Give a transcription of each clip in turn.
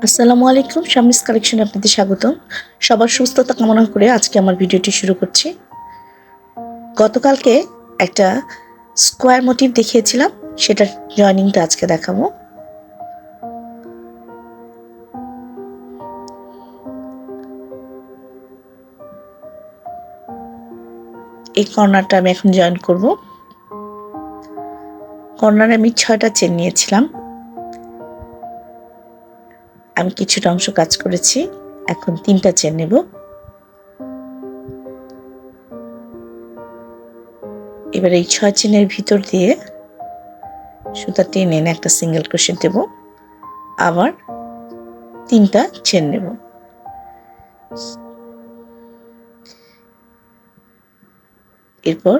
আসসালামু আলাইকুম, শাম্মিস কালেকশনে আপনাদের স্বাগতম। সবার সুস্থতা কামনা করে আজকে আমার ভিডিওটি শুরু করছি। গতকালকে একটা স্কোয়ার মোটিভ দেখিয়েছিলাম, সেটার জয়েনিংটা আজকে দেখাবো। এই কর্নারটা আমি এখন জয়েন করব। কর্নারে আমি 6টা চেন নিয়েছিলাম, আমি কিছুটা অংশ কাজ করেছি, এখন 3টা চেন নেব। এবার এই 6 চেনের ভিতর দিয়ে সুতা টেনে এনে একটা সিঙ্গেল ক্রোশেট দেব, আবার 3টা চেন নেব। এরপর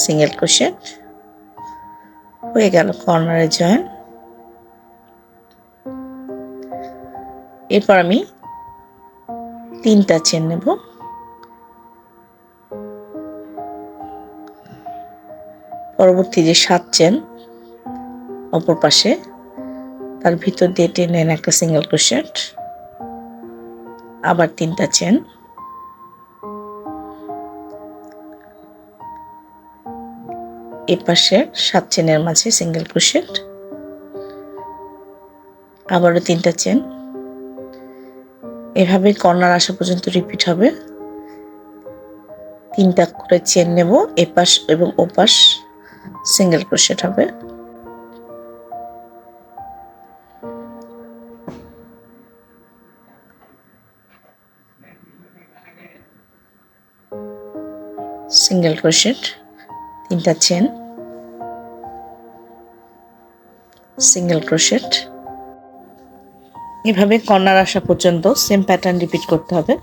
সিঙ্গেল ক্রোশেট হয়ে গেল কর্নারে জয়েন। এরপর আমি 3টা চেন নেব, পরবর্তী যে 7 চেন অপর পাশে তার ভিতর দিয়ে টেনে এনে একটা সিঙ্গেল ক্রোশেট, আবার 3টা চেন, এ পাশে 7 চেনের মাঝে সিঙ্গেল ক্রোশেট, আবারও 3টা চেন। এভাবে কর্নার আসা পর্যন্ত রিপিট হবে। 3টা করে চেন নেব, এপাশ এবং ওপাশ সিঙ্গেল ক্রোশেট হবে। সিঙ্গেল ক্রোশেট, 3টা চেন, সিঙ্গেল ক্রোশেট। এভাবে কর্নার আসা পর্যন্ত সেম প্যাটার্ন রিপিট করতে হবে।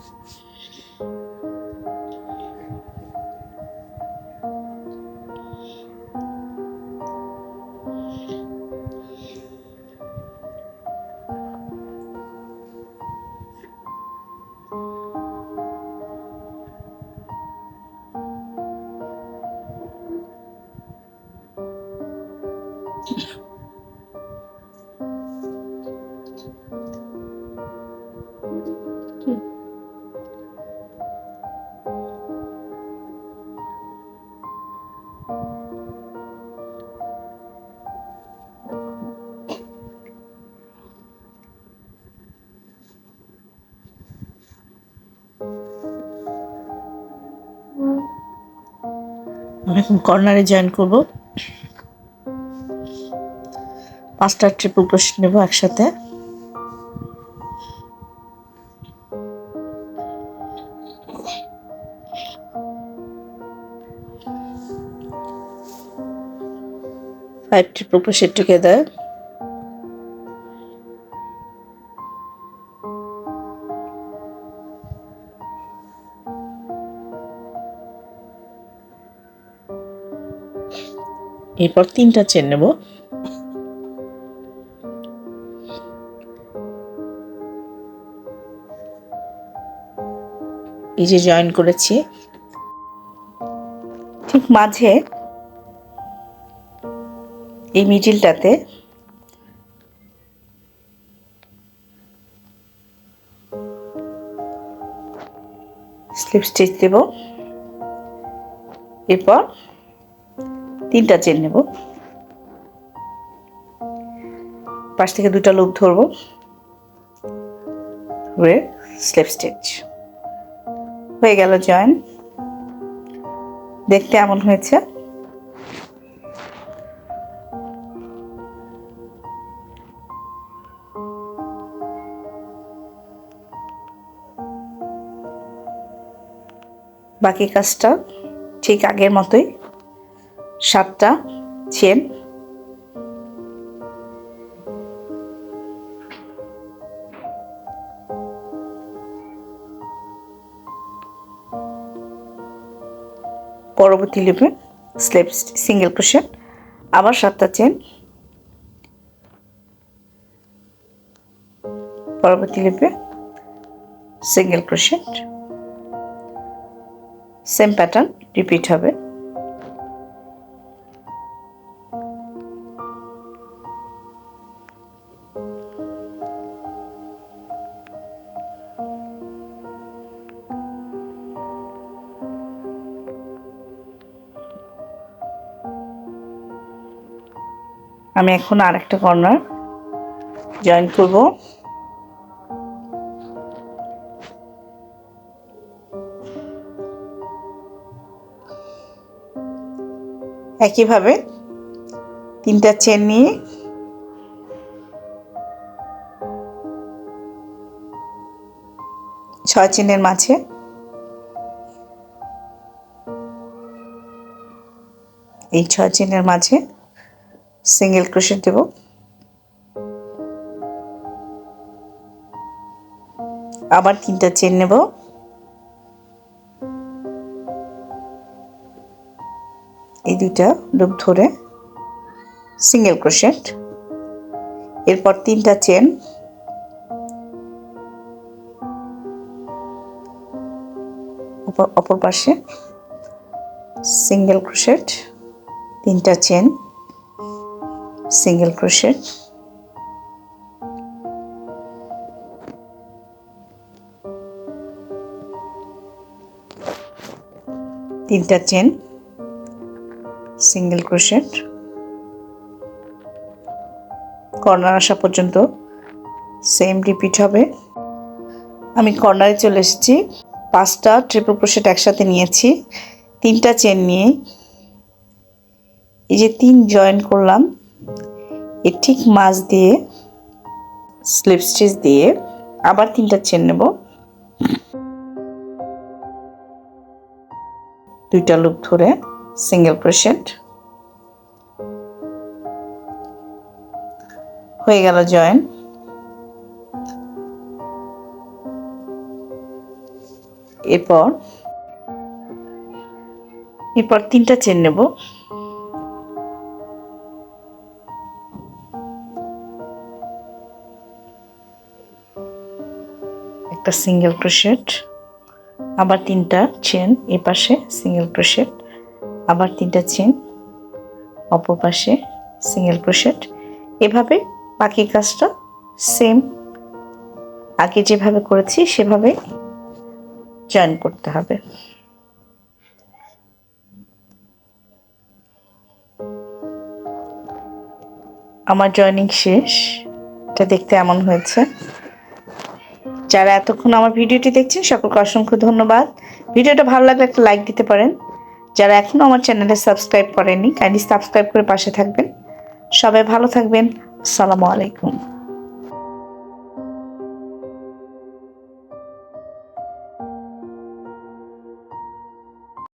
আমি এখন কর্নারে জয়েন করব। 5টা ট্রিপল ক্রোশেট নেব একসাথে। Five triple crochet together. এরপর 3টা চেন নেব। এই যে জয়েন করেছি, ঠিক মাঝে এই মিডিলটাতে স্লিপ স্টিচ দেব। এরপর 3টা চেন নেব, পাশ থেকে 2টা লুপ ধরবো, ধরে স্লিপ স্টিচ হয়ে গেল জয়েন। দেখতে এমন হয়েছে। বাকি কাজটা ঠিক আগের মতোই, 7টা চেন, পরবর্তী লুপে স্লিপ সিঙ্গেল ক্রোশেট, আবার 7টা চেন, পরবর্তী লুপে single crochet, same pattern repeat হবে। আমি এখন আরেকটা কর্নার জয়েন করব। একইভাবে 3টা চেন নিয়ে ছয় চেনের মাঝে এই 6 চেনের মাঝে সিঙ্গেল ক্রোশেট দেব। আবার 3টা চেন নেব, এই 2টা লুপ ধরে সিঙ্গেল ক্রোশেট। এরপর 3টা চেন, অপর পাশে সিঙ্গেল ক্রোশেট, 3টা চেন, সিঙ্গেল ক্রোশেট, তিনটা চেন, সিঙ্গেল ক্রোশেট। কর্নার আসা পর্যন্ত সেম রিপিট হবে। আমি কর্নারে চলে এসেছি। 5টা ট্রিপল ক্রোশেট একসাথে নিয়েছি। 3টা চেন নিয়ে এই যে 3 জয়েন করলাম, এর ঠিক মাঝ দিয়ে স্লিপ স্টিচ দিয়ে আবার 3টা চেন নেব, 2টা লুপ ধরে সিঙ্গেল ক্রোশেট। হয়ে গেল জয়েন। এরপর 3টা চেন নেব, একটা সিঙ্গেল ক্রোশেট, আবার 3টা চেন, এই পাশে সিঙ্গেল ক্রোশেট, আবার 3টা চেন, অপর পাশে সিঙ্গেল ক্রোশেট। এভাবে বাকি কাজটা সেম আগে যেভাবে করেছি সেভাবে জয়েন করতে হবে। আমার জয়েনিং শেষ। এটা দেখতে এমন হয়েছে। যারা এতক্ষণ আমার ভিডিওটি দেখছেন সকলকে অসংখ্য ধন্যবাদ। ভিডিওটা ভালো লাগলে একটা লাইক দিতে পারেন। যারা এখনো আমার চ্যানেলে সাবস্ক্রাইব করেননি কাইন্ডলি সাবস্ক্রাইব করে পাশে থাকবেন। সবাই ভালো থাকবেন। আসসালামু আলাইকুম।